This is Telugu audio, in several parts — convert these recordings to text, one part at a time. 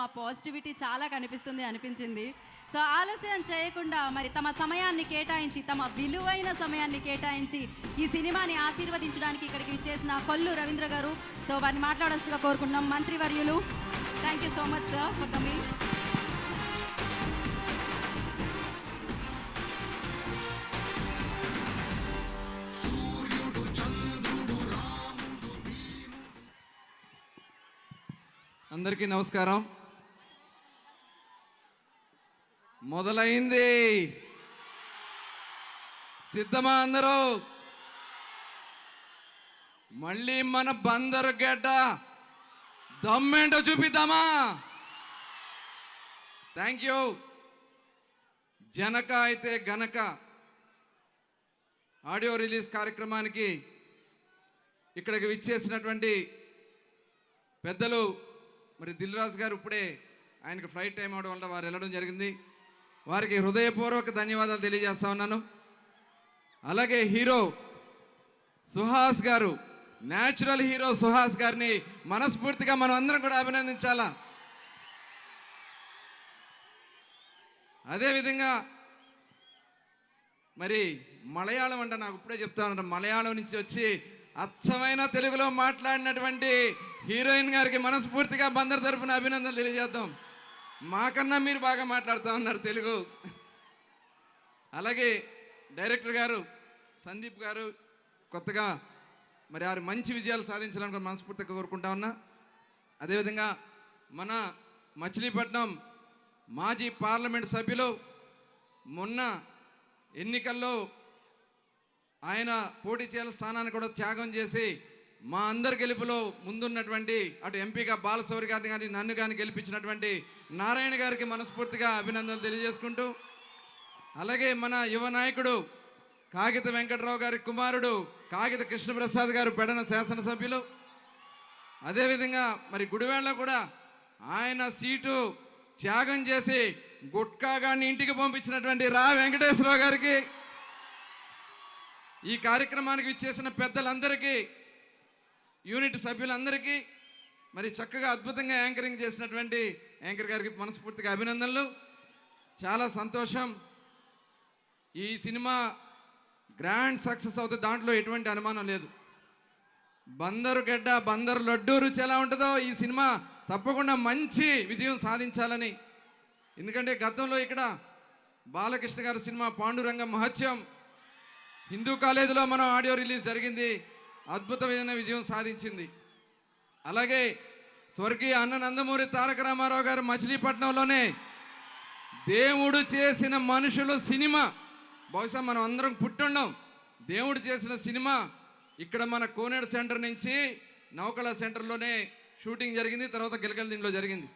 ఆ పాజిటివిటీ చాలా అనిపించింది. సో ఆలస్యం చేయకుండా మరి తమ సమయాన్ని కేటాయించి, తమ విలువైన సమయాన్ని కేటాయించి ఈ సినిమాని ఆశీర్వదించడానికి ఇక్కడికి విచ్చేసిన కొల్లు రవీంద్ర గారు, సో వారిని మాట్లాడాల్సిందిగా కోరుకుంటున్నాం. మంత్రివర్యులు, thank you so much sir for coming. అందరికీ నమస్కారం. మొదలైంది, సిద్ధమా అందరూ? మళ్ళీ మన బందరు గడ్డ దమ్మేంటో చూపిద్దామా? Thank you. జనక అయితే గనక ఆడియో రిలీజ్ కార్యక్రమానికి ఇక్కడికి విచ్చేసినటువంటి పెద్దలు, మరి దిల్ రాజు గారు ఇప్పుడే ఆయనకు ఫ్లైట్ టైం అవడం వల్ల వారు వెళ్ళడం జరిగింది. వారికి హృదయపూర్వక ధన్యవాదాలు తెలియజేస్తా ఉన్నాను. అలాగే హీరో సుహాస్ గారు, న్యాచురల్ హీరో సుహాస్ గారిని మనస్ఫూర్తిగా మనం అందరం కూడా అభినందించాలా. అదేవిధంగా మరి మలయాళం అంటే నాకు ఇప్పుడే చెప్తా ఉన్నాను, మలయాళం నుంచి వచ్చి అచ్చమైన తెలుగులో మాట్లాడినటువంటి హీరోయిన్ గారికి మనస్ఫూర్తిగా బందర్ తరపున అభినందనలు తెలియజేద్దాం. మాకన్నా మీరు బాగా మాట్లాడుతూ ఉన్నారు తెలుగు. అలాగే డైరెక్టర్ గారు సందీప్ గారు కొత్తగా మరి వారు మంచి విజయాలు సాధించాలని మనస్ఫూర్తిగా కోరుకుంటా ఉన్నా. అదేవిధంగా మన మచిలీపట్నం మాజీ పార్లమెంట్ సభ్యులు మొన్న ఎన్నికల్లో ఆయన పోటీ చేయాల్సిన స్థానాన్ని కూడా త్యాగం చేసి మా అందరి గెలుపులో ముందున్నటువంటి అటు ఎంపీగా బాలశౌరి గారిని కానీ నన్ను కానీ గెలిపించినటువంటి నారాయణ గారికి మనస్ఫూర్తిగా అభినందనలు తెలియజేసుకుంటూ, అలాగే మన యువ నాయకుడు కాగిత వెంకటరావు గారి కుమారుడు కాగిత కృష్ణప్రసాద్ గారు పెడన శాసనసభ్యులు, అదేవిధంగా మరి గుడివాడలో కూడా ఆయన సీటు త్యాగం చేసి గుట్కా గారిని ఇంటికి పంపించినటువంటి రా వెంకటేశ్వరరావు గారికి, ఈ కార్యక్రమానికి విచ్చేసిన పెద్దలందరికీ, యూనిట్ సభ్యులందరికీ, మరి చక్కగా అద్భుతంగా యాంకరింగ్ చేసినటువంటి యాంకర్ గారికి మనస్ఫూర్తిగా అభినందనలు. చాలా సంతోషం. ఈ సినిమా గ్రాండ్ సక్సెస్ అవుతుంది, దాంట్లో ఎటువంటి అనుమానం లేదు. బందరు గడ్డ బందరు లడ్డూ రుచి ఎలా ఉంటుందో ఈ సినిమా తప్పకుండా మంచి విజయం సాధించాలని. ఎందుకంటే గతంలో ఇక్కడ బాలకృష్ణ గారి సినిమా పాండురంగ మహత్యం హిందూ కాలేజీలో మనం ఆడియో రిలీజ్ జరిగింది, అద్భుతమైన విజయం సాధించింది. అలాగే స్వర్గీయ అన్న నందమూరి తారక రామారావు గారు మచిలీపట్నంలోనే దేవుడు చేసిన మనుషులు సినిమా, బహుశా మనం అందరం పుట్టుండం, దేవుడు చేసిన సినిమా ఇక్కడ మన కోనేడు సెంటర్ నుంచి నౌకళ సెంటర్లోనే షూటింగ్ జరిగింది, తర్వాత గిలకలదిండిలో జరిగింది.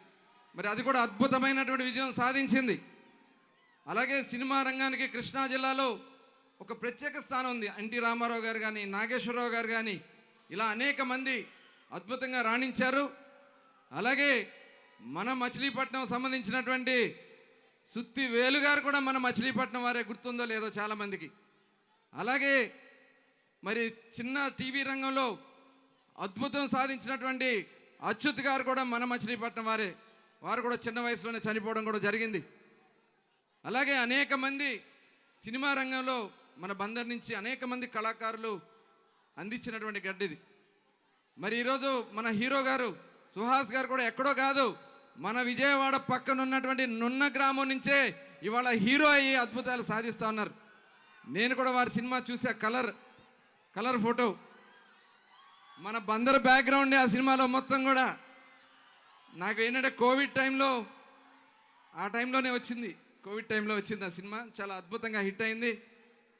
మరి అది కూడా అద్భుతమైనటువంటి విజయం సాధించింది. అలాగే సినిమా రంగానికి కృష్ణా జిల్లాలో ఒక ప్రత్యేక స్థానం ఉంది. ఎన్టీ రామారావు గారు కానీ, నాగేశ్వరరావు గారు కానీ, ఇలా అనేక మంది అద్భుతంగా రాణించారు. అలాగే మన మచిలీపట్నం సంబంధించినటువంటి సుత్తి వేలు గారు కూడా మన మచిలీపట్నం వారే, గుర్తుందో లేదో చాలామందికి. అలాగే మరి చిన్న టీవీ రంగంలో అద్భుతం సాధించినటువంటి అచ్యుత్ గారు కూడా మన మచిలీపట్నం వారే, వారు కూడా చిన్న వయసులోనే చనిపోవడం కూడా జరిగింది. అలాగే అనేక మంది సినిమా రంగంలో మన బందర్ నుంచి అనేక మంది కళాకారులు అందించినటువంటి గడ్డిది. మరి ఈరోజు మన హీరో గారు సుహాస్ గారు కూడా ఎక్కడో కాదు, మన విజయవాడ పక్కన ఉన్నటువంటి నున్న గ్రామం నుంచే ఇవాళ హీరో అయ్యి అద్భుతాలు సాధిస్తూ ఉన్నారు. నేను కూడా వారి సినిమా చూసా, కలర్ ఫోటో, మన బందర్ బ్యాక్గ్రౌండ్ ఆ సినిమాలో మొత్తం కూడా. నాకు ఏంటంటే కోవిడ్ టైంలో, ఆ టైంలోనే వచ్చింది, కోవిడ్ టైంలో వచ్చింది ఆ సినిమా, చాలా అద్భుతంగా హిట్ అయింది.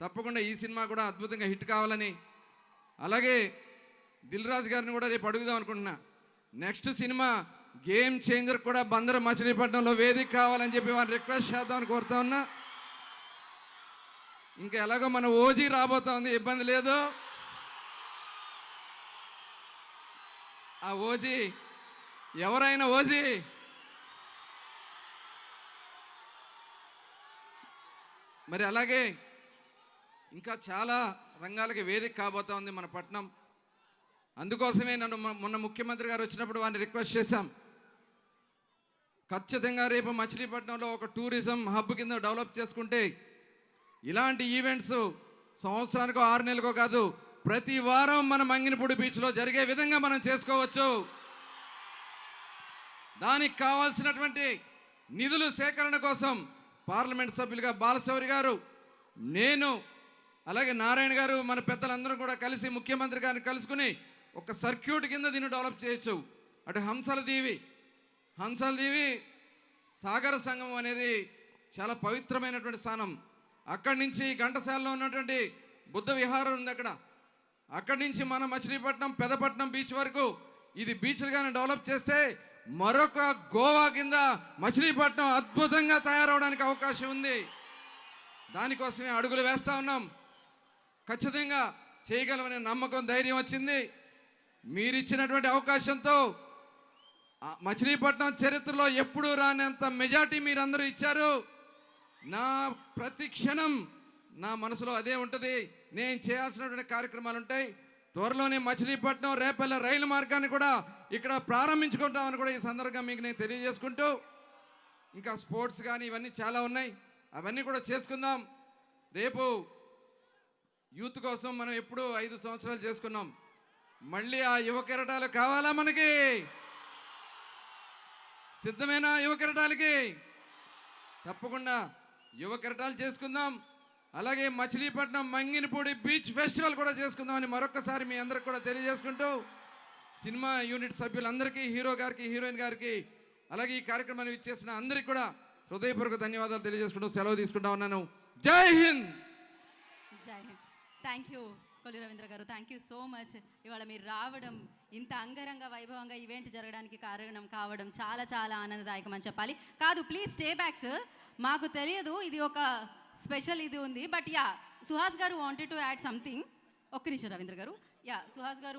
తప్పకుండా ఈ సినిమా కూడా అద్భుతంగా హిట్ కావాలని, అలాగే దిల్ రాజు గారిని కూడా రేపు అడుగుదాం అనుకుంటున్నా. నెక్స్ట్ సినిమా గేమ్ చేంజర్ కూడా బందరు మచిలీపట్నంలో వేదిక కావాలని చెప్పి వారిని రిక్వెస్ట్ చేద్దామని కోరుతా ఉన్నా. ఇంకా ఎలాగో మన ఓజీ రాబోతా ఉంది, ఇబ్బంది లేదు. ఆ ఓజీ ఎవరైనా ఓజీ మరి అలాగే ఇంకా చాలా రంగాలకి వేదిక కాబోతా ఉంది మన పట్నం. అందుకోసమే నన్ను మొన్న ముఖ్యమంత్రి గారు వచ్చినప్పుడు వారిని రిక్వెస్ట్ చేశాం, ఖచ్చితంగా రేపు మచిలీపట్నంలో ఒక టూరిజం హబ్ కింద డెవలప్ చేసుకుంటే ఇలాంటి ఈవెంట్స్ సంవత్సరానికో 6 నెలలకో కాదు, ప్రతి వారం మన మంగినపూడి బీచ్లో జరిగే విధంగా మనం చేసుకోవచ్చు. దానికి కావాల్సినటువంటి నిధులు సేకరణ కోసం పార్లమెంట్ సభ్యులుగా బాలశౌరి గారు, నేను, అలాగే నారాయణ గారు, మన పెద్దలందరూ కూడా కలిసి ముఖ్యమంత్రి గారిని కలుసుకుని ఒక సర్క్యూట్ కింద దీన్ని డెవలప్ చేయొచ్చు. అటు హంసల దీవి సాగర సంగమం అనేది చాలా పవిత్రమైనటువంటి స్థానం. అక్కడి నుంచి ఘంటసాలలో ఉన్నటువంటి బుద్ధ విహారం ఉంది. అక్కడి నుంచి మన మచిలీపట్నం పెదపట్నం బీచ్ వరకు ఇది బీచ్లుగానే డెవలప్ చేస్తే మరొక గోవా కింద మచిలీపట్నం అద్భుతంగా తయారవడానికి అవకాశం ఉంది. దానికోసమే అడుగులు వేస్తూ ఉన్నాం. ఖచ్చితంగా చేయగలమనే నమ్మకం, ధైర్యం వచ్చింది. మీరిచ్చినటువంటి అవకాశంతో మచిలీపట్నం చరిత్రలో ఎప్పుడూ రానంత మెజార్టీ మీరందరూ ఇచ్చారు. నా ప్రతి క్షణం నా మనసులో అదే ఉంటుంది. నేను చేయాల్సినటువంటి కార్యక్రమాలు ఉంటాయి. త్వరలోనే మచిలీపట్నం రేపల్ల రైలు మార్గాన్ని కూడా ఇక్కడ ప్రారంభించుకుంటామని కూడా ఈ సందర్భంగా మీకు నేను తెలియజేసుకుంటూ, ఇంకా స్పోర్ట్స్ కానీ ఇవన్నీ చాలా ఉన్నాయి, అవన్నీ కూడా చేసుకుందాం. రేపు యూత్ కోసం మనం ఎప్పుడూ 5 సంవత్సరాలు చేసుకున్నాం. మళ్ళీ ఆ యువ కెరటాలు కావాలా మనకి? సిద్ధమేనా యువ కెరటాలకి? తప్పకుండా యువ కెరటాలు చేసుకుందాం. అలాగే మచిలీపట్నం మంగినపూడి బీచ్ ఫెస్టివల్ కూడా చేసుకుందామని మరొకసారి మీ అందరికి కూడా తెలియజేసుకుంటూ, సినిమా యూనిట్ సభ్యులందరికీ, హీరో గారికి, హీరోయిన్ గారికి, అలాగే ఈ కార్యక్రమాన్ని ఇచ్చేసిన అందరికీ కూడా హృదయపూర్వక ధన్యవాదాలు తెలియజేసుకుంటూ సెలవు తీసుకుంటా ఉన్నాను. జై హింద్. జై హింద్. థ్యాంక్ యూ కొల్లు రవీంద్ర గారు, థ్యాంక్ యూ సో మచ్. ఇవాళ మీరు రావడం, ఇంత అంగరంగ వైభవంగా ఈవెంట్ జరగడానికి కారణం కావడం చాలా చాలా ఆనందదాయకం అని చెప్పాలి. కాదు, ప్లీజ్ స్టే బ్యాక్ సార్. మాకు తెలియదు ఇది ఒక స్పెషల్ ఇది ఉంది, బట్ యా, సుహాస్ గారు వాంటెడ్ టు యాడ్ సంథింగ్. ఒక్క నిమిషం రవీంద్ర గారు. యా, సుహాస్ గారు